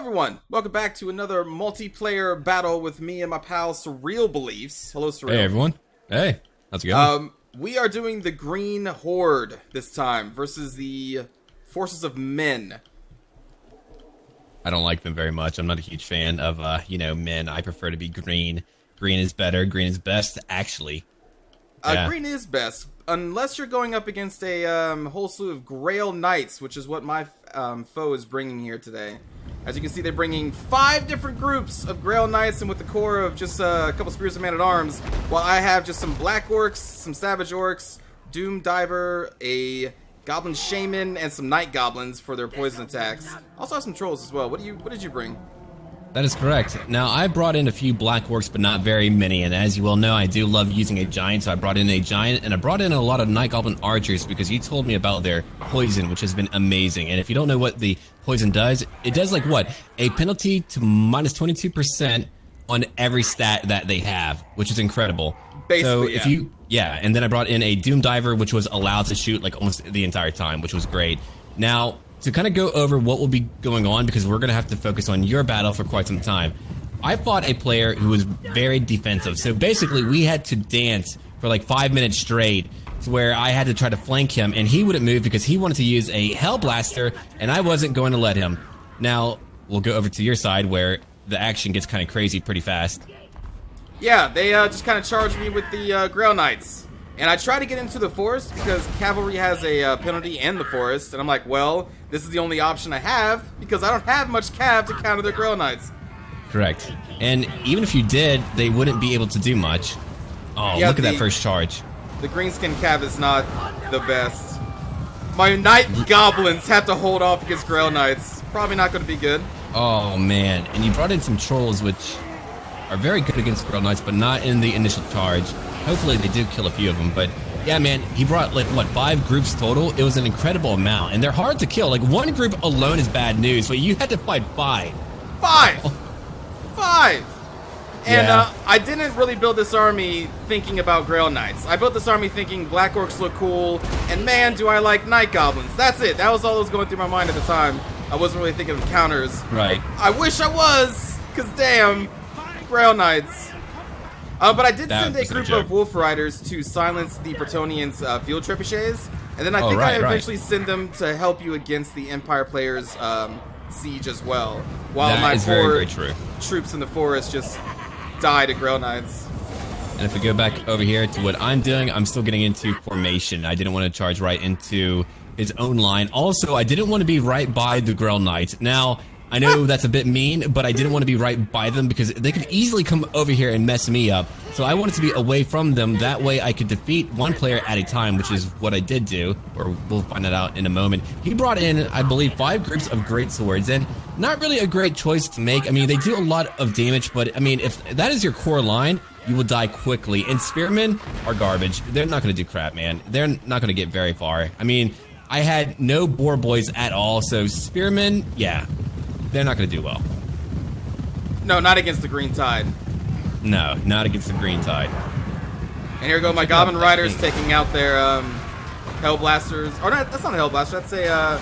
everyone, welcome back to another multiplayer battle with me and my pal SurrealBeliefs. Hello, Surreal. Hey everyone. Hey, how's it going? We are doing the Green Horde this time versus the forces of men. I don't like them very much. I'm not a huge fan of, men. I prefer to be green. Green is better. Green is best, actually. Yeah. Green is best, unless you're going up against a whole slew of Grail Knights, which is what my foe is bringing here today. As you can see, they're bringing 5 different groups of Grail Knights, and with the core of just a couple Spears of Man-at-Arms, while I have just some Black Orcs, some Savage Orcs, Doom Diver, a Goblin Shaman, and some Night Goblins for their poison attacks. Also have some Trolls as well. What did you bring? That is correct. Now, I brought in a few Black Orcs, but not very many, and as you well know, I do love using a Giant, so I brought in a Giant, and I brought in a lot of Night Goblin Archers because you told me about their poison, which has been amazing. And if you don't know what the poison does, it does like what? A penalty to minus 22% on every stat that they have, which is incredible. Basically, so if and then I brought in a Doom Diver, which was allowed to shoot like almost the entire time, which was great. Now, to kind of go over what will be going on, because we're going to have to focus on your battle for quite some time. I fought a player who was very defensive. So basically, we had to dance for like 5 minutes straight, to where I had to try to flank him, and he wouldn't move because he wanted to use a Hell Blaster, and I wasn't going to let him. Now, we'll go over to your side, where the action gets kind of crazy pretty fast. Yeah, they just kind of charged me with the Grail Knights. And I tried to get into the forest because cavalry has a penalty in the forest. And I'm like, well, this is the only option I have because I don't have much cav to counter the Grail Knights. Correct. And even if you did, they wouldn't be able to do much. Oh, yeah, look at that first charge. The Greenskin cav is not the best. My Night Goblins have to hold off against Grail Knights. Probably not going to be good. Oh, man. And you brought in some Trolls, which are very good against Grail Knights, but not in the initial charge. Hopefully they do kill a few of them, but yeah, man, he brought like, what, 5 groups total? It was an incredible amount, and they're hard to kill. Like, 1 group alone is bad news, but you had to fight 5. 5! 5! And yeah. I didn't really build this army thinking about Grail Knights. I built this army thinking Black Orcs look cool, and man, do I like Night Goblins. That's it. That was all that was going through my mind at the time. I wasn't really thinking of counters. Right. I wish I was, because damn, Grail Knights. But I did send a group of Wolf Riders to silence the Bretonnians' field trebuchets, and then I think I eventually send them to help you against the Empire players' siege as well. While my poor troops in the forest just die to Grail Knights. And if we go back over here to what I'm doing, I'm still getting into formation. I didn't want to charge right into his own line. Also, I didn't want to be right by the Grail Knights. Now, I know that's a bit mean, but I didn't want to be right by them because they could easily come over here and mess me up. So I wanted to be away from them. That way I could defeat 1 player at a time, which is what I did do, or we'll find that out in a moment. He brought in, I believe, 5 groups of great swords, and not really a great choice to make. I mean, they do a lot of damage, but I mean, if that is your core line, you will die quickly. And spearmen are garbage. They're not going to do crap, man. They're not going to get very far. I mean, I had no boar boys at all, so spearmen, yeah. They're not going to do well. No, not against the Green Tide. No, not against the Green Tide. And here go my Goblin Riders taking out their Hell Blasters. Or not, that's not a Hell Blaster. That's a,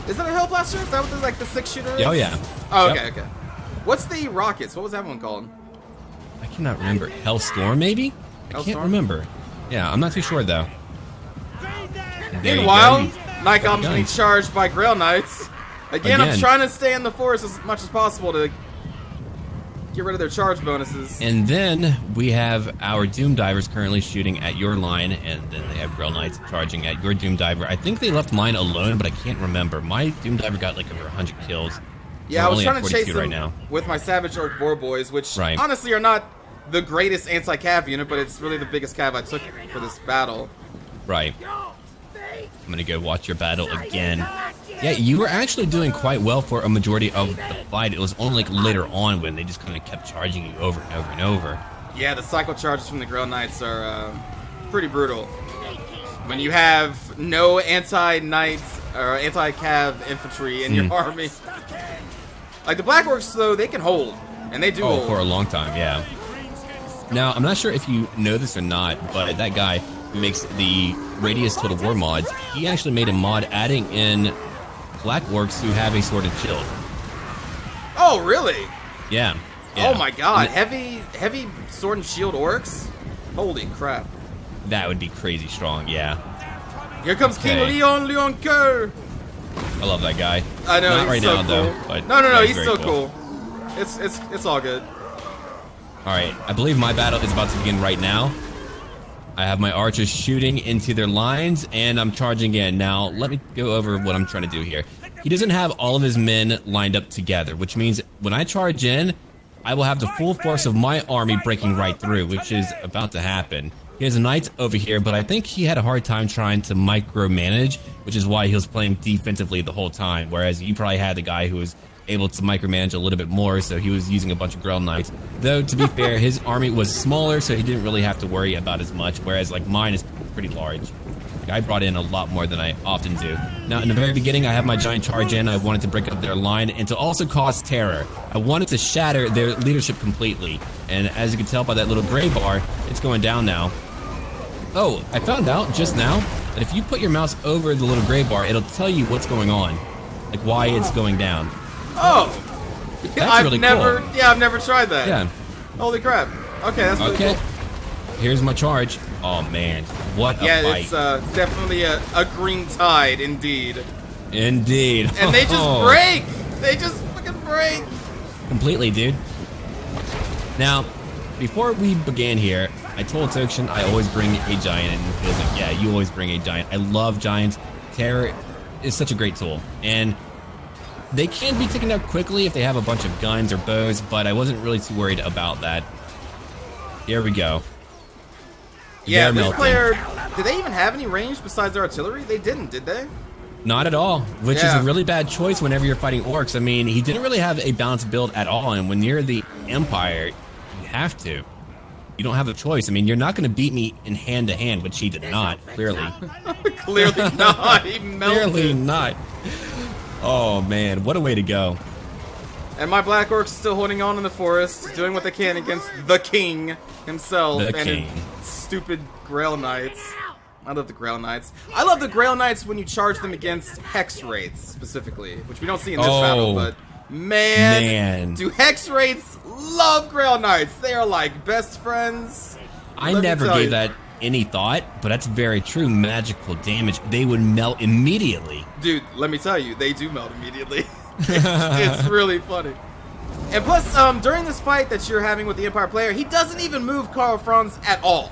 is that a Hell Blaster? Is that what like the 6-shooter is? Oh, yeah. Oh, okay, okay. What's the rockets? What was that one called? I cannot remember. Hellstorm, maybe? I can't remember. Yeah, I'm not too sure, though. Meanwhile, Night Goblins being charged by Grail Knights. Again, I'm trying to stay in the forest as much as possible to get rid of their charge bonuses. And then we have our Doom Divers currently shooting at your line, and then they have Grail Knights charging at your Doom Diver. I think they left mine alone, but I can't remember. My Doom Diver got like over 100 kills. Yeah, I was trying to chase them with my Savage Orc Boar Boys, which honestly are not the greatest anti-cav unit, but it's really the biggest cav I took for this battle. Right. I'm gonna go watch your battle again. Yeah, you were actually doing quite well for a majority of the fight. It was only like later on when they just kind of kept charging you over and over and over. Yeah, the cycle charges from the Grail Knights are pretty brutal. When you have no anti-knights or anti-cav infantry in your army. Like the Black Orcs, though, they can hold. And they do hold. For a long time, yeah. Now, I'm not sure if you know this or not, but that guy who makes the Radius Total War mods, he actually made a mod adding in Black Orcs who have a Sword and Shield. Oh, really? Yeah. Oh my god, heavy sword and shield orcs? Holy crap. That would be crazy strong, yeah. Here comes King Leon Kerr! I love that guy. I know, Not he's right so now, cool. though. But No, he's very still cool. It's all good. Alright, I believe my battle is about to begin right now. I have my archers shooting into their lines, and I'm charging in. Now, let me go over what I'm trying to do here. He doesn't have all of his men lined up together, which means when I charge in, I will have the full force of my army breaking right through, which is about to happen. He has a knight over here, but I think he had a hard time trying to micromanage, which is why he was playing defensively the whole time, whereas you probably had the guy who was able to micromanage a little bit more, so he was using a bunch of Grail Knights. Though, to be fair, his army was smaller, so he didn't really have to worry about as much, whereas like mine is pretty large. I brought in a lot more than I often do. Now, in the very beginning, I have my giant charge in. I wanted to break up their line and to also cause terror. I wanted to shatter their leadership completely. And as you can tell by that little gray bar, it's going down now. Oh, I found out just now that if you put your mouse over the little gray bar, it'll tell you what's going on. Like why it's going down. Oh! That's really cool. Yeah, I've never tried that. Yeah. Holy crap. Okay, that's really cool. Here's my charge. Oh man, what a fight. Yeah, it's definitely a green tide, indeed. Indeed. And they just break! They just fucking break! Completely, dude. Now, before we began here, I told Tokshen I always bring a giant, and he was like, yeah, you always bring a giant. I love giants. Terror is such a great tool. And they can be taken out quickly if they have a bunch of guns or bows, but I wasn't really too worried about that. Here we go. Yeah, this player, did they even have any range besides their artillery? They didn't, did they? Not at all, which is a really bad choice whenever you're fighting orcs. I mean, he didn't really have a balanced build at all, and when you're the Empire, you have to. You don't have a choice. I mean, you're not going to beat me in hand-to-hand, which he did not, clearly. Clearly not. He melted. Clearly not. Oh, man, what a way to go. And my Black Orcs still holding on in the forest, doing what they can against the King himself The and King. his stupid Grail Knights. I love the Grail Knights. I love the Grail Knights when you charge them against Hex Wraiths, specifically, which we don't see in this battle, but man, do Hex Wraiths love Grail Knights. They are like best friends. I never gave that any thought, but that's very true. Magical damage. They would melt immediately. Dude, let me tell you, they do melt immediately. it's really funny. And plus, during this fight that you're having with the Empire player, he doesn't even move Karl Franz at all.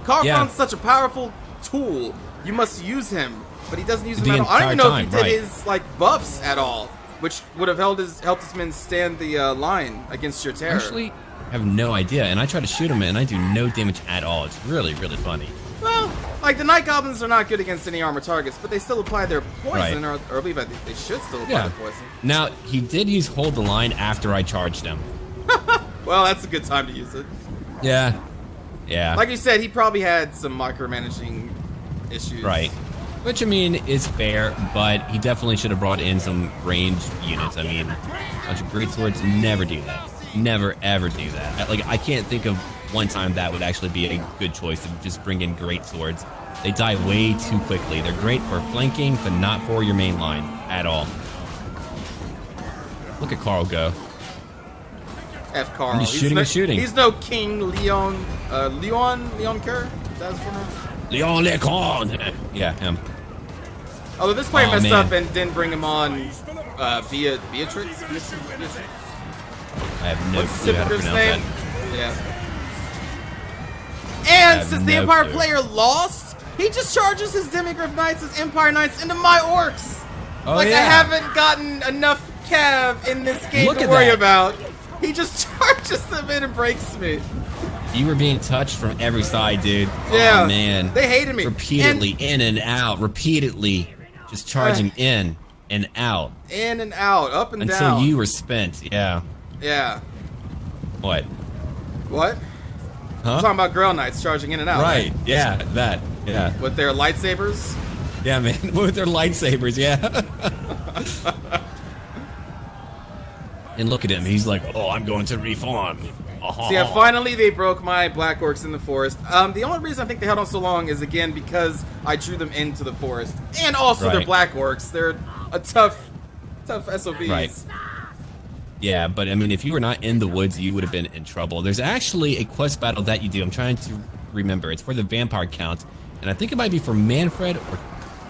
Karl Franz is such a powerful tool. You must use him, but he doesn't use him at all. I don't even know if he did his like buffs at all, which would have helped his men stand the line against your terror. Actually, I have no idea, and I try to shoot him, and I do no damage at all. It's really, really funny. Well, like the Night Goblins are not good against any armor targets, but they still apply their poison, or I believe they should still apply their poison. Now, he did use hold the line after I charged him. Well, that's a good time to use it. Yeah. Yeah. Like you said, he probably had some micromanaging issues. Right. Which, I mean, is fair, but he definitely should have brought in some ranged units. I mean, a bunch of greatswords never do that. Never, ever do that. Like, I can't think of one time that would actually be a good choice to just bring in greatswords. They die way too quickly. They're great for flanking, but not for your main line at all. Look at Karl go. F. Karl. He's shooting. He's no King Leon Kerr? That's for him? Leon Lecon. Yeah, him. Although this player messed up and didn't bring him on Beatrix? I have no clue how to pronounce that. Yeah. And since the Empire player lost, he just charges his Demigryph Knights, his Empire Knights into my Orcs. Oh, like I haven't gotten enough cav in this game to worry about. He just charges them in and breaks me. You were being touched from every side, dude. Yeah. Oh, man. They hated me. Repeatedly, in and out. Repeatedly. Just charging in and out. In and out. Up and down. Until you were spent. Yeah. Yeah. What? What? Huh? I'm talking about Grail Knights charging in and out. Right. Yeah, that. Yeah. With their lightsabers? Yeah, man. With their lightsabers, yeah. And look at him. He's like, oh, I'm going to reform. So yeah, finally they broke my Black Orcs in the forest. The only reason I think they held on so long is, again, because I drew them into the forest. And also they're Black Orcs. They're a tough SOBs. Right. Yeah, but I mean, if you were not in the woods, you would have been in trouble. There's actually a quest battle that you do. I'm trying to remember. It's for the vampire count, and I think it might be for Manfred or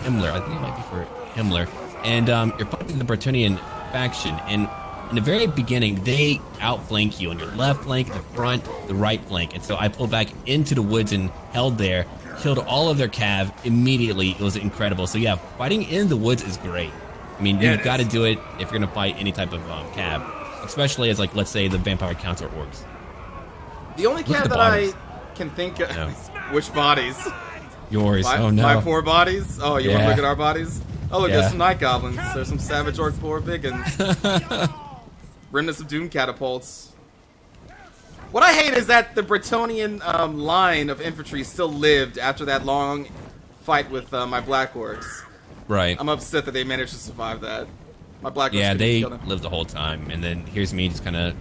Himmler. I think it might be for Himmler. And you're fighting the Bretonnian faction, and in the very beginning, they outflank you on your left flank, the front, the right flank. And so I pulled back into the woods and held there, killed all of their cav immediately. It was incredible. So yeah, fighting in the woods is great. I mean, you've got to do it if you're going to fight any type of cav, especially as, like, let's say the vampire counts or orcs. The only cav that I can think of... No. Which bodies? Yours. Oh, no. My poor bodies? Oh, you want to look at our bodies? Oh, look, Yeah. there's some night goblins. There's some savage orc poor biggins. Remnants of doom catapults. What I hate is that the Bretonnian line of infantry still lived after that long fight with my black orcs. Right. I'm upset that they managed to survive that. My black orcs Yeah, couldn't they kill them. lived the whole time, and then here's me just kind of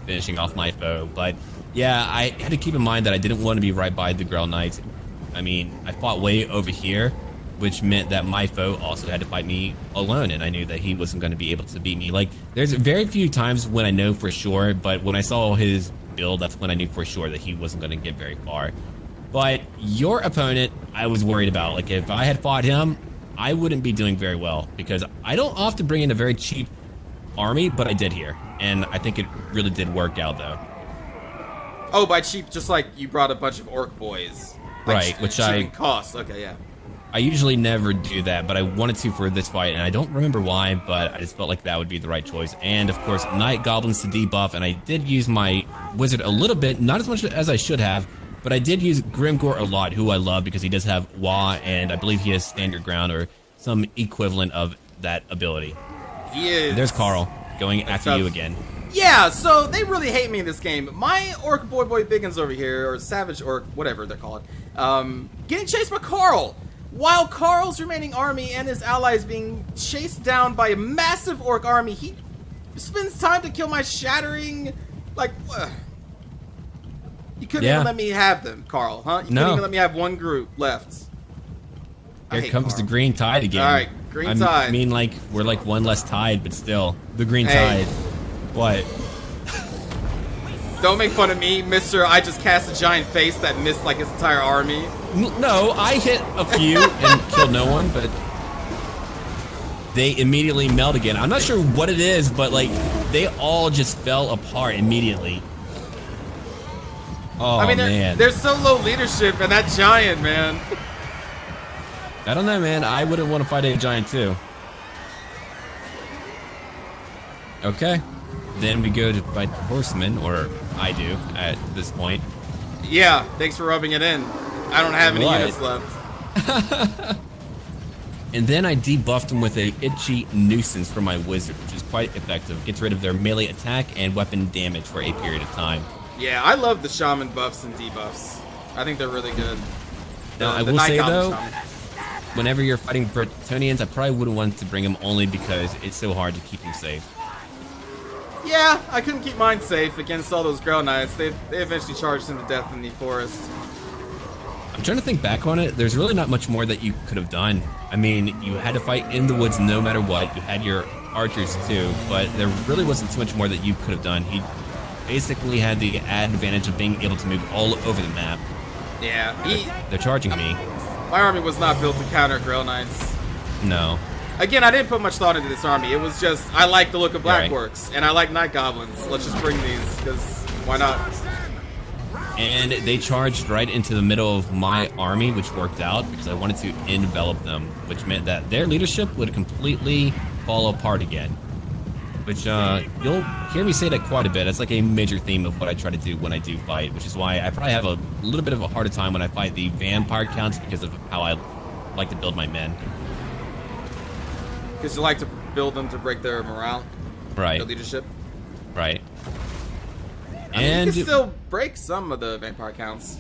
finishing off my foe. But yeah, I had to keep in mind that I didn't want to be right by the Grail Knights. I mean, I fought way over here, which meant that my foe also had to fight me alone, and I knew that he wasn't going to be able to beat me. Like, there's very few times when I know for sure, but when I saw his build, that's when I knew for sure that he wasn't going to get very far. But your opponent, I was worried about. Like, if I had fought him, I wouldn't be doing very well, because I don't often bring in a very cheap army, but I did here, and I think it really did work out, though. Oh, by cheap, just like you brought a bunch of orc boys. Like, Right, which cheap I... in cost. Okay, yeah. I usually never do that, but I wanted to for this fight, and I don't remember why, but I just felt like that would be the right choice. And, of course, Night Goblins to debuff, and I did use my Wizard a little bit, not as much as I should have, but I did use Grimgor a lot, who I love because he does have Wa, and I believe he has Standard Ground or some equivalent of that ability. He is. There's Carl, going after tough. you again. Yeah, so they really hate me in this game. My orc boy biggins over here, or savage orc, whatever they're called, getting chased by Carl. While Carl's remaining army and his allies being chased down by a massive orc army, he spends time to kill my shattering, like, you couldn't even let me have them, Carl, huh? You couldn't even let me have one group left. Here comes the green tide again. Alright, green tide. I mean, like, we're like one less tide, but still. The green tide. What? Don't make fun of me, mister. I just cast a giant face that missed, like, his entire army. No, I hit a few and killed no one, but they immediately melt again. I'm not sure what it is, but, like, they all just fell apart immediately. Oh, I mean, man. There's so low leadership in that giant, man. I don't know, man. I wouldn't want to fight a giant, too. Okay. Then we go to fight horsemen, or I do, at this point. Yeah, thanks for rubbing it in. I don't have any units left. And then I debuffed them with a itchy nuisance for my wizard, which is quite effective. Gets rid of their melee attack and weapon damage for a period of time. Yeah, I love the shaman buffs and debuffs. I think they're really good. Now, I will say, though, whenever you're fighting Bretonnians, I probably wouldn't want to bring them only because it's so hard to keep them safe. Yeah, I couldn't keep mine safe against all those Grail Knights. They eventually charged him to death in the forest. I'm trying to think back on it. There's really not much more that you could have done. I mean, you had to fight in the woods no matter what. You had your archers too, but there really wasn't too much more that you could have done. He basically had the added advantage of being able to move all over the map. Yeah, They're charging me. My army was not built to counter Grail Knights. No. Again, I didn't put much thought into this army. It was just, I like the look of Black Orcs, and I like Night Goblins. Let's just bring these, because why not? And they charged right into the middle of my army, which worked out because I wanted to envelop them, which meant that their leadership would completely fall apart again. Which, you'll hear me say that quite a bit. That's like a major theme of what I try to do when I do fight, which is why I probably have a little bit of a harder time when I fight the vampire counts because of how I like to build my men. Because you like to build them to break their morale? Right. Their leadership? Right. I mean, you can still break some of the vampire counts.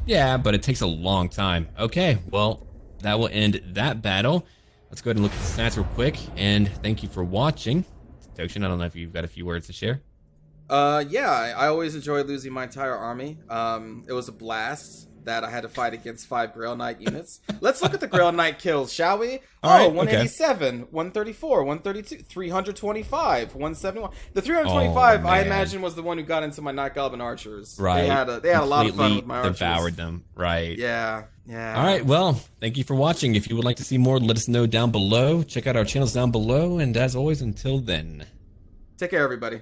Yeah, but it takes a long time. Okay, well, that will end that battle. Let's go ahead and look at the stats real quick, and thank you for watching. Tokshen, I don't know if you've got a few words to share. Yeah, I always enjoy losing my entire army. It was a blast. that I had to fight against 5 Grail Knight units. Let's look at the Grail Knight kills, shall we? All right, 187, 134, 132, 325, 171. The 325, I imagine, was the one who got into my Night Goblin archers. Right. They had a lot of fun with my archers. Devoured them. Right. Yeah. All right, well, thank you for watching. If you would like to see more, let us know down below. Check out our channels down below, and as always, until then. Take care, everybody.